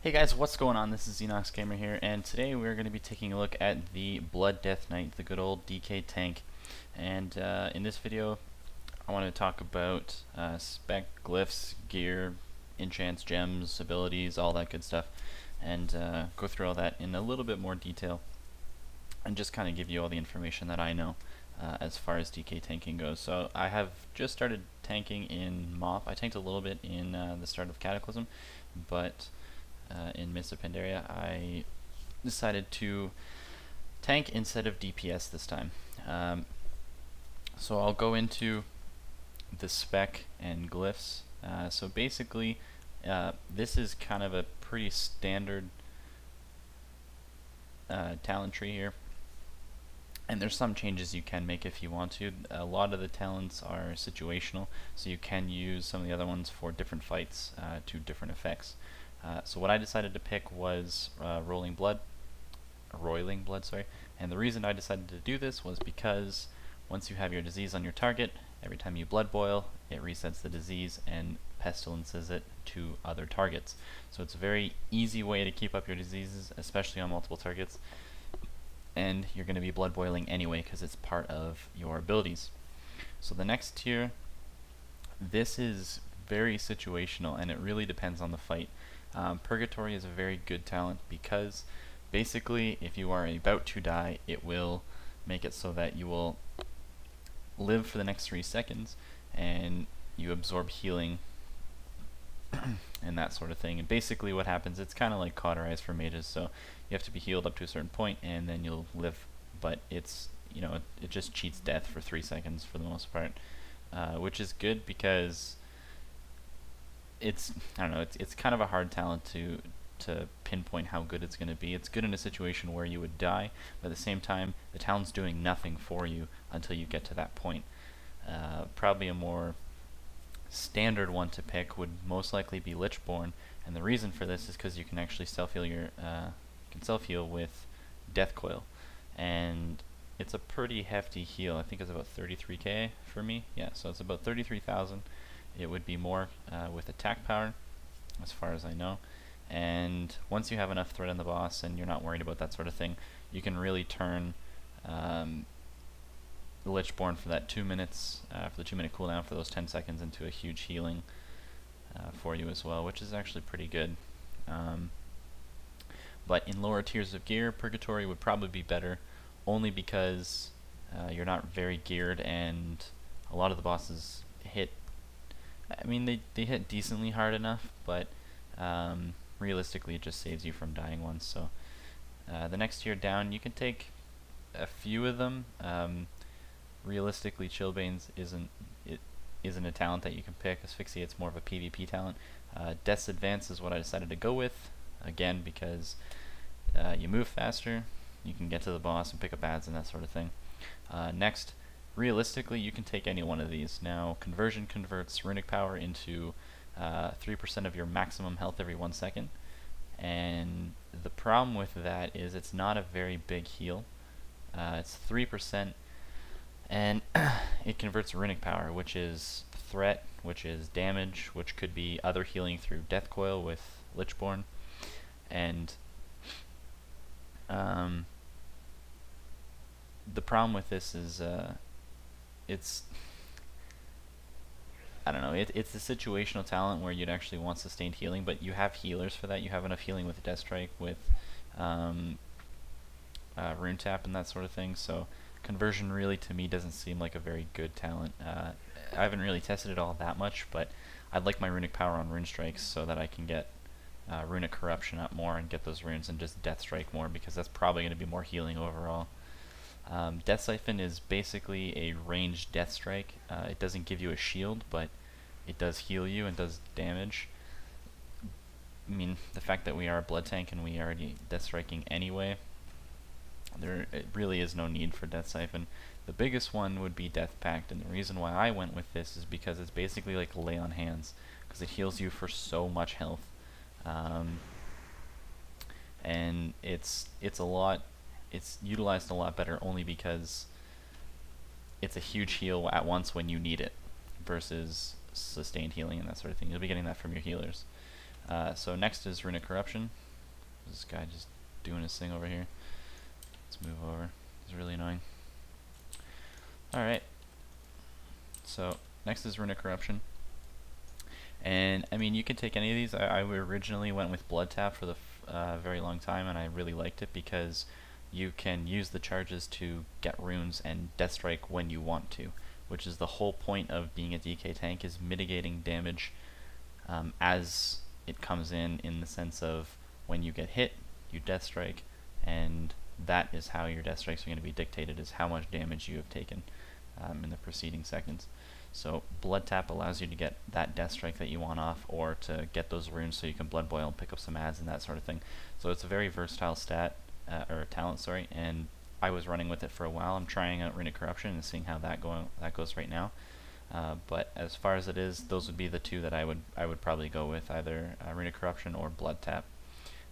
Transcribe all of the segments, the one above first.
Hey guys, what's going on? This is Xenox Gamer here, and today we're going to be taking a look at the Blood Death Knight, the good old DK tank. And in this video, I want to talk about spec, glyphs, gear, enchants, gems, abilities, all that good stuff, and go through all that in a little bit more detail, and just kind of give you all the information that I know as far as DK tanking goes. So I have just started tanking in Moth. I tanked a little bit in the start of Cataclysm, but in Mists of Pandaria, I decided to tank instead of DPS this time. So I'll go into the spec and glyphs. So basically, this is kind of a pretty standard talent tree here. And there's some changes you can make if you want to. A lot of the talents are situational, so you can use some of the other ones for different fights to different effects. So what I decided to pick was Roiling Blood, sorry. And the reason I decided to do this was because once you have your disease on your target, every time you blood boil, it resets the disease and pestilences it to other targets. So it's a very easy way to keep up your diseases, especially on multiple targets. And you're going to be blood boiling anyway because it's part of your abilities. So the next tier, this is very situational and it really depends on the fight. Purgatory is a very good talent because basically if you are about to die, it will make it so that you will live for the next 3 seconds and you absorb healing and that sort of thing. And basically what happens, it's kind of like Cauterize for mages, so you have to be healed up to a certain point and then you'll live, but it's, you know, it just cheats death for 3 seconds for the most part, which is good because it's, I don't know, it's kind of a hard talent to pinpoint how good it's going to be. It's good in a situation where you would die, but at the same time, the talent's doing nothing for you until you get to that point. Probably a more standard one to pick would most likely be Lichborn, and the reason for this is because you can actually self-heal with Death Coil, and it's a pretty hefty heal. I think it's about 33k for me. Yeah, so it's about 33,000. It would be more with attack power, as far as I know. And once you have enough threat on the boss and you're not worried about that sort of thing, you can really turn the Lichborn for that 2 minutes, for the 2-minute cooldown for those 10 seconds into a huge healing for you as well, which is actually pretty good. But in lower tiers of gear, Purgatory would probably be better, only because you're not very geared and a lot of the bosses hit, I mean, they hit decently hard enough, but realistically it just saves you from dying once. So the next tier down, you can take a few of them. Realistically, Chillbane's isn't a talent that you can pick. Asphyxiate's more of a PvP talent. Death's Advance is what I decided to go with, again because you move faster, you can get to the boss and pick up ads and that sort of thing. Next, realistically, you can take any one of these. Now, Conversion converts Runic Power into 3% of your maximum health every 1 second, and the problem with that is it's not a very big heal. It's 3%, and it converts Runic Power, which is threat, which is damage, which could be other healing through Death Coil with Lichborn, and the problem with this is it's, I don't know, it's a situational talent where you'd actually want sustained healing, but you have healers for that. You have enough healing with Death Strike, with Rune Tap and that sort of thing, so Conversion really to me doesn't seem like a very good talent. I haven't really tested it all that much, but I'd like my Runic Power on Rune Strikes so that I can get Runic Corruption up more and get those runes and just Death Strike more, because that's probably going to be more healing overall. Death Siphon is basically a ranged Death Strike. It doesn't give you a shield, but it does heal you and does damage. I mean, the fact that we are a blood tank and we are already Death Striking anyway, it really is no need for Death Siphon. The biggest one would be Death Pact, and the reason why I went with this is because it's basically like Lay on Hands, because it heals you for so much health. And it's utilized a lot better only because it's a huge heal at once when you need it, versus sustained healing and that sort of thing. You'll be getting that from your healers. So next is Runic Corruption. This guy just doing his thing over here. Let's move over. It's really annoying. Alright. So next is Runic Corruption. And I mean, you can take any of these. I originally went with Blood Tap for the very long time, and I really liked it because you can use the charges to get runes and Death Strike when you want to, which is the whole point of being a DK tank, is mitigating damage as it comes in the sense of when you get hit, you Death Strike, and that is how your Death Strikes are going to be dictated, is how much damage you have taken in the preceding seconds. So Blood Tap allows you to get that Death Strike that you want off, or to get those runes so you can Blood Boil and pick up some ads and that sort of thing. So it's a very versatile stat, or talent, sorry, and I was running with it for a while. I'm trying out Runic Corruption and seeing how that goes right now. But as far as it is, those would be the two that I would probably go with, either Runic Corruption or Blood Tap.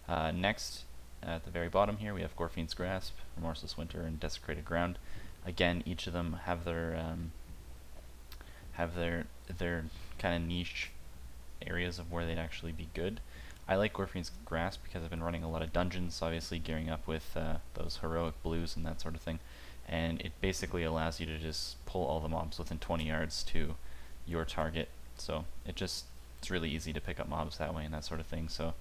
Next, at the very bottom here, we have Gorfien's Grasp, Remorseless Winter, and Desecrated Ground. Again, each of them have their kind of niche areas of where they'd actually be good. I like Gorfien's Grasp because I've been running a lot of dungeons, obviously gearing up with those heroic blues and that sort of thing, and it basically allows you to just pull all the mobs within 20 yards to your target. So it's really easy to pick up mobs that way and that sort of thing. So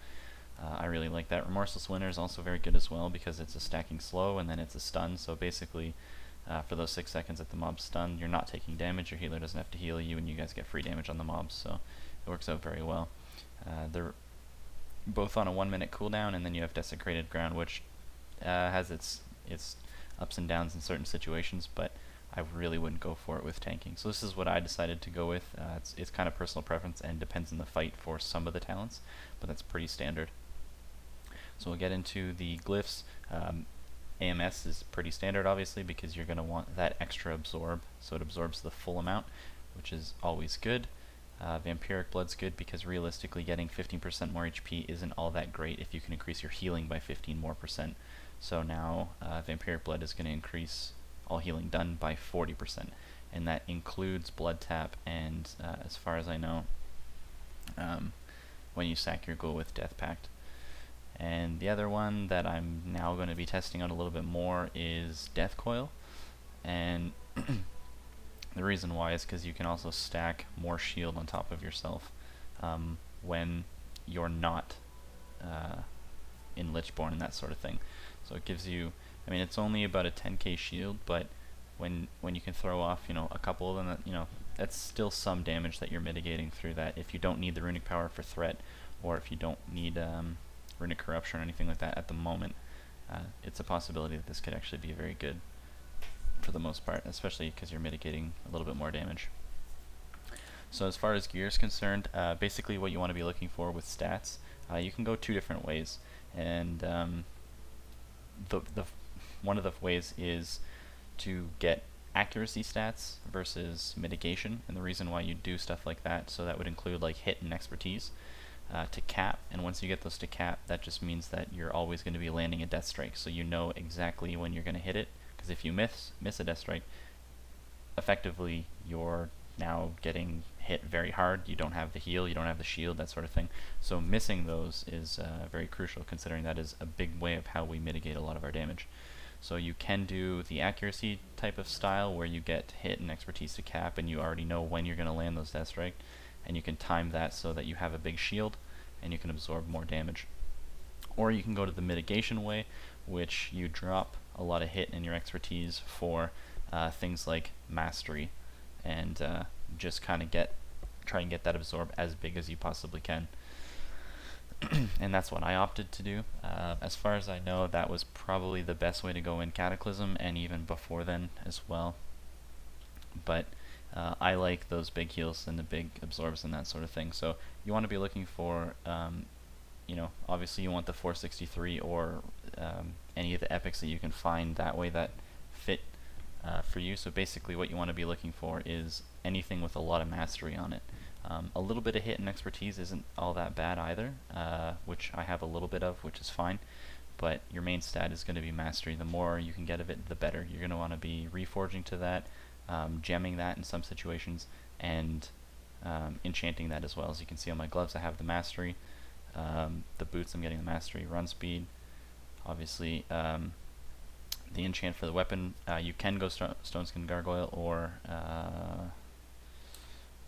I really like that. Remorseless Winter is also very good as well because it's a stacking slow and then it's a stun. So basically, for those 6 seconds that the mob's stunned, you're not taking damage. Your healer doesn't have to heal you, and you guys get free damage on the mobs. So it works out very well. They're both on a 1-minute cooldown, and then you have Desecrated Ground, which has its ups and downs in certain situations, but I really wouldn't go for it with tanking. So this is what I decided to go with. It's kind of personal preference and depends on the fight for some of the talents, but that's pretty standard. So we'll get into the glyphs. AMS is pretty standard, obviously, because you're going to want that extra absorb, so it absorbs the full amount, which is always good. Vampiric Blood's good because realistically getting 15% more HP isn't all that great if you can increase your healing by 15% more. So now Vampiric Blood is going to increase all healing done by 40%, and that includes Blood Tap and, as far as I know, when you sack your ghoul with Death Pact. And the other one that I'm now going to be testing out a little bit more is Death Coil, and the reason why is because you can also stack more shield on top of yourself when you're not in Lichborn and that sort of thing. So it gives you, I mean, it's only about a 10k shield, but when you can throw off, a couple of them, that, that's still some damage that you're mitigating through that. If you don't need the runic power for threat, or if you don't need Runic Corruption or anything like that at the moment, it's a possibility that this could actually be very good for the most part, especially because you're mitigating a little bit more damage. So as far as gear is concerned, basically what you want to be looking for with stats, you can go 2 different ways, and one of the ways is to get accuracy stats versus mitigation, and the reason why you do stuff like that, so that would include like hit and expertise, to cap, and once you get those to cap, that just means that you're always going to be landing a Death Strike, so you know exactly when you're going to hit it, because if you miss a Death Strike, effectively you're now getting hit very hard. You don't have the heal, you don't have the shield, that sort of thing. So missing those is very crucial, considering that is a big way of how we mitigate a lot of our damage. So you can do the accuracy type of style where you get hit and expertise to cap, and you already know when you're going to land those Death Strike, and you can time that so that you have a big shield and you can absorb more damage. Or you can go to the mitigation way, which you drop a lot of hit in your expertise for things like mastery, and just kind of try and get that absorb as big as you possibly can. And that's what I opted to do. As far as I know, that was probably the best way to go in Cataclysm, and even before then as well. But I like those big heals and the big absorbs and that sort of thing. So you want to be looking for, obviously you want the 463 or any of the epics that you can find that way that fit for you. So basically what you want to be looking for is anything with a lot of mastery on it. A little bit of hit and expertise isn't all that bad either, which I have a little bit of, which is fine. But your main stat is going to be mastery. The more you can get of it, the better. You're going to want to be reforging to that, gemming that in some situations, and enchanting that as well. As you can see on my gloves, I have the mastery. The boots, I'm getting the mastery, run speed. Obviously, the enchant for the weapon, you can go Stoneskin Gargoyle or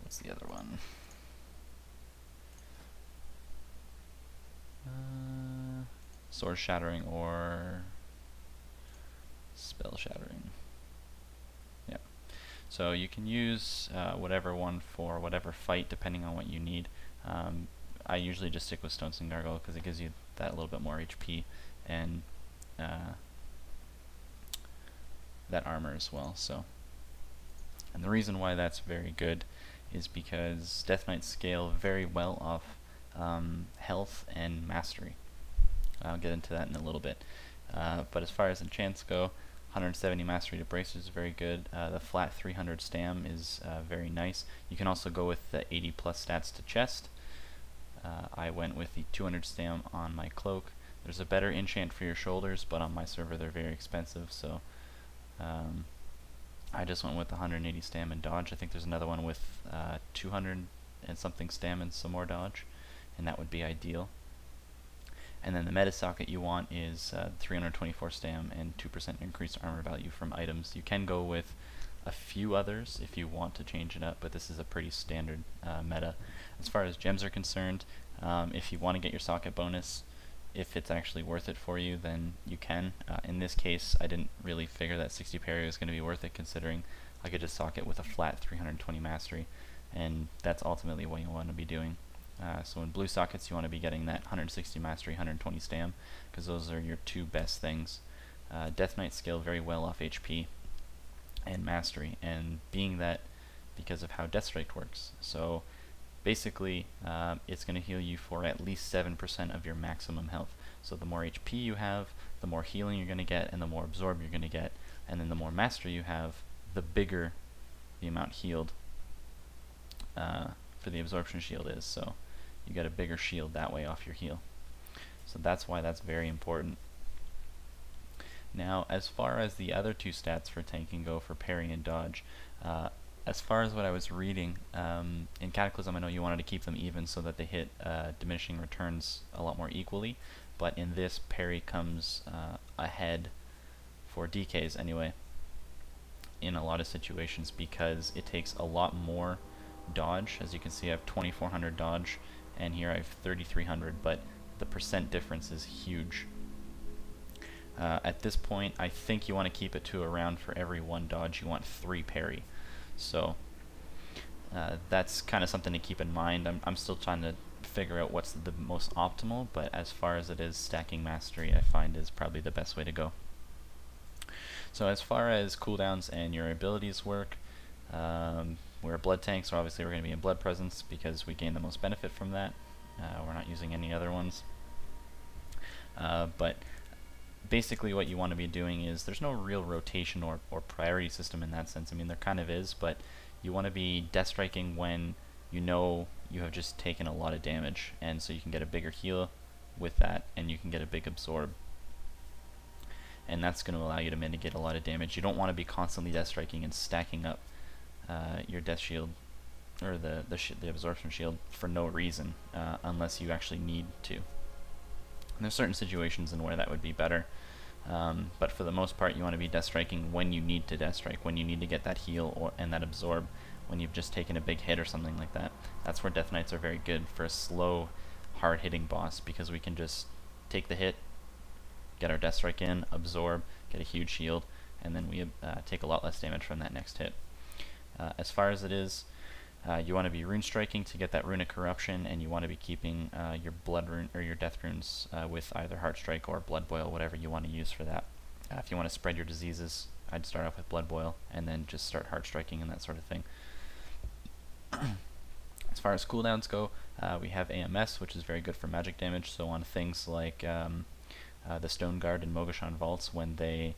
what's the other one? Sword Shattering or Spell Shattering. Yeah. So you can use whatever one for whatever fight, depending on what you need. I usually just stick with Stoneskin Gargoyle because it gives you that little bit more HP and that armor as well. So, and the reason why that's very good is because Death Knights scale very well off health and mastery. I'll get into that in a little bit. But as far as enchants go, 170 mastery to bracers is very good. The flat 300 stam is very nice. You can also go with the 80 plus stats to chest. I went with the 200 stam on my cloak. There's a better enchant for your shoulders, but on my server they're very expensive, so I just went with 180 stam and dodge. I think there's another one with 200 and something stam and some more dodge, and that would be ideal. And then the meta socket you want is 324 stam and 2% increased armor value from items. You can go with a few others if you want to change it up, but this is a pretty standard meta. As far as gems are concerned, if you want to get your socket bonus, if it's actually worth it for you, then you can. In this case, I didn't really figure that 60 parry was going to be worth it, considering I could just socket with a flat 320 mastery, and that's ultimately what you want to be doing. So in blue sockets, you want to be getting that 160 mastery, 120 stam, because those are your two best things. Death Knight scale very well off HP and mastery, and being that because of how Death Strike works. So basically, it's going to heal you for at least 7% of your maximum health. So the more HP you have, the more healing you're going to get, and the more absorb you're going to get. And then the more mastery you have, the bigger the amount healed for the absorption shield is. So you get a bigger shield that way off your heal. So that's why that's very important. Now, as far as the other two stats for tanking go, for parry and dodge, as far as what I was reading, in Cataclysm I know you wanted to keep them even so that they hit diminishing returns a lot more equally, but in this, parry comes ahead, for DKs anyway, in a lot of situations, because it takes a lot more dodge. As you can see, I have 2400 dodge, and here I have 3300, but the percent difference is huge. At this point, I think you want to keep it to around, for every 1 dodge you want 3 parry. So that's kind of something to keep in mind. I'm still trying to figure out what's the most optimal, but as far as it is, stacking mastery I find is probably the best way to go. So as far as cooldowns and your abilities work, we're a blood tank, so obviously we're going to be in blood presence because we gain the most benefit from that. We're not using any other ones. But basically what you want to be doing is, there's no real rotation or priority system in that sense. I mean, there kind of is, but you want to be death striking when you know you have just taken a lot of damage, and so you can get a bigger heal with that, and you can get a big absorb, and that's going to allow you to mitigate a lot of damage. You don't want to be constantly death striking and stacking up your death shield or the absorption shield for no reason, unless you actually need to. And there's certain situations in where that would be better, but for the most part you want to be death striking when you need to death strike, when you need to get that heal and that absorb, when you've just taken a big hit or something like that. That's where Death Knights are very good for a slow, hard hitting boss, because we can just take the hit, get our death strike in, absorb, get a huge shield, and then we take a lot less damage from that next hit. As far as it is, you want to be rune striking to get that runic corruption, and you want to be keeping your blood rune or your death runes with either heart strike or blood boil, whatever you want to use for that. If you want to spread your diseases, I'd start off with blood boil and then just start heart striking and that sort of thing. As far as cooldowns go, we have AMS, which is very good for magic damage. So on things like the Stone Guard and Mogashan Vaults, when they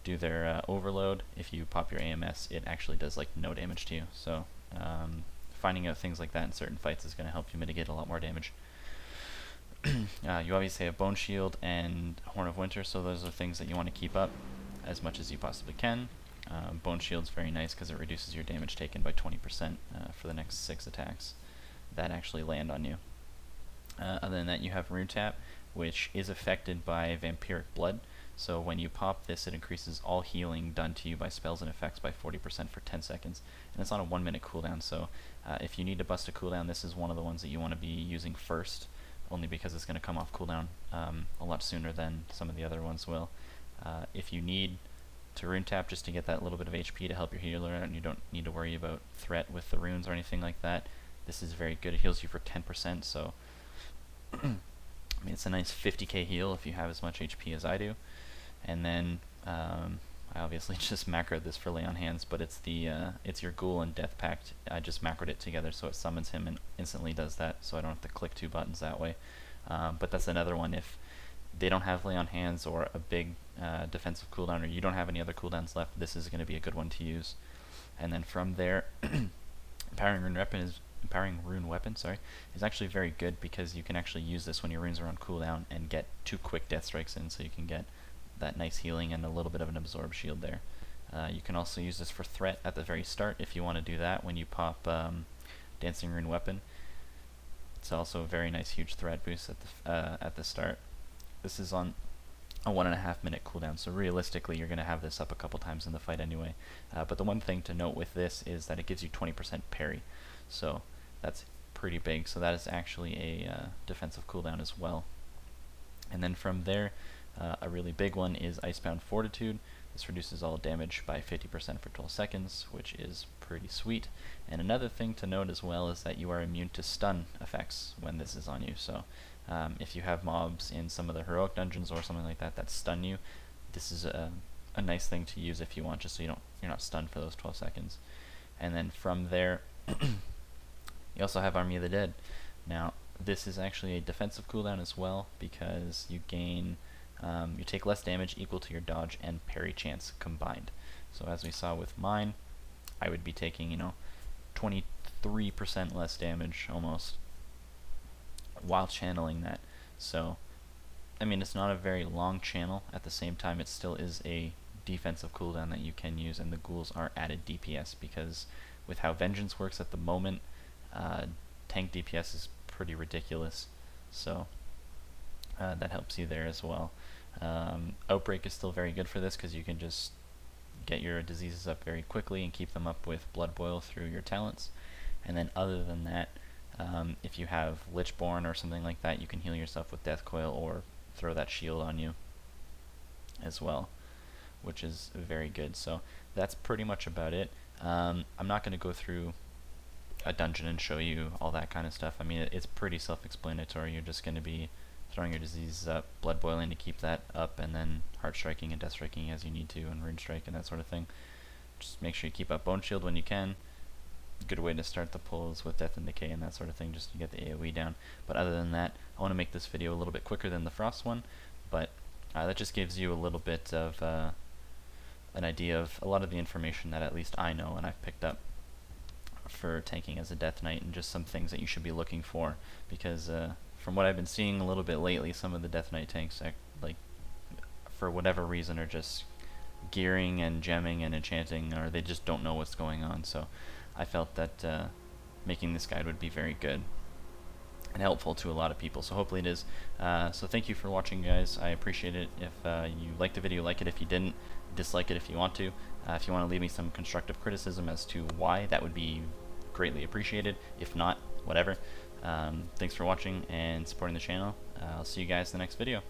do their overload, if you pop your AMS, it actually does like no damage to you. So finding out things like that in certain fights is going to help you mitigate a lot more damage. You obviously have Bone Shield and Horn of Winter, so those are things that you want to keep up as much as you possibly can. Bone Shield's very nice because it reduces your damage taken by 20% for the next 6 attacks that actually land on you. Other than that, you have Rune Tap, which is affected by Vampiric Blood. So when you pop this, it increases all healing done to you by spells and effects by 40% for 10 seconds. And it's on a 1 minute cooldown, so if you need to bust a cooldown, this is one of the ones that you want to be using first, only because it's going to come off cooldown a lot sooner than some of the other ones will. If you need to Rune Tap just to get that little bit of HP to help your healer out, and you don't need to worry about threat with the runes or anything like that, this is very good. It heals you for 10%, so I mean, it's a nice 50k heal if you have as much HP as I do. And then I obviously just macroed this for Lay on Hands, but it's the it's your Ghoul and Death Pact. I just macroed it together so it summons him and instantly does that, so I don't have to click 2 buttons that way. But that's another one. If they don't have Lay on Hands or a big defensive cooldown, or you don't have any other cooldowns left, this is going to be a good one to use. And then from there, Empowering Rune Weapon is actually very good, because you can actually use this when your runes are on cooldown and get 2 quick death strikes in, so you can get that nice healing and a little bit of an absorb shield there. You can also use this for threat at the very start if you want to do that when you pop Dancing Rune Weapon. It's also a very nice huge threat boost at the start. This is on a 1.5 minute cooldown, so realistically you're going to have this up a couple times in the fight anyway. But the one thing to note with this is that it gives you 20% parry, so that's pretty big. So that is actually a defensive cooldown as well. And then from there, a really big one is Icebound Fortitude. This reduces all damage by 50% for 12 seconds, which is pretty sweet. And another thing to note as well is that you are immune to stun effects when this is on you. So if you have mobs in some of the heroic dungeons or something like that that stun you, this is a nice thing to use if you want, just so you're not stunned for those 12 seconds. And then from there, you also have Army of the Dead. Now, this is actually a defensive cooldown as well, because you gain you take less damage equal to your dodge and parry chance combined. So as we saw with mine, I would be taking 23% less damage almost while channeling that. So I mean, it's not a very long channel. At the same time, it still is a defensive cooldown that you can use, and the ghouls are added DPS, because with how Vengeance works at the moment, tank DPS is pretty ridiculous, so that helps you there as well. Outbreak is still very good for this, because you can just get your diseases up very quickly and keep them up with Blood Boil through your talents. And then other than that, if you have Lichborn or something like that, you can heal yourself with Death Coil or throw that shield on you as well, which is very good. So that's pretty much about it. I'm not going to go through a dungeon and show you all that kind of stuff. I mean, it's pretty self-explanatory. You're just going to be throwing your diseases up, blood boiling to keep that up, and then heart striking and death striking as you need to, and rune strike and that sort of thing. Just make sure you keep up bone shield when you can. Good way to start the pulls with death and decay and that sort of thing, just to get the AoE down. But other than that, I want to make this video a little bit quicker than the Frost one, but that just gives you a little bit of an idea of a lot of the information that at least I know and I've picked up for tanking as a Death Knight, and just some things that you should be looking for, because from what I've been seeing a little bit lately, some of the Death Knight tanks, like, for whatever reason, are just gearing and gemming and enchanting, or they just don't know what's going on. So I felt that making this guide would be very good and helpful to a lot of people, so hopefully it is. So thank you for watching, guys. I appreciate it. If you liked the video, like it. If you didn't, dislike it if you want to. If you want to leave me some constructive criticism as to why, that would be greatly appreciated. If not, whatever. Thanks for watching and supporting the channel. I'll see you guys in the next video.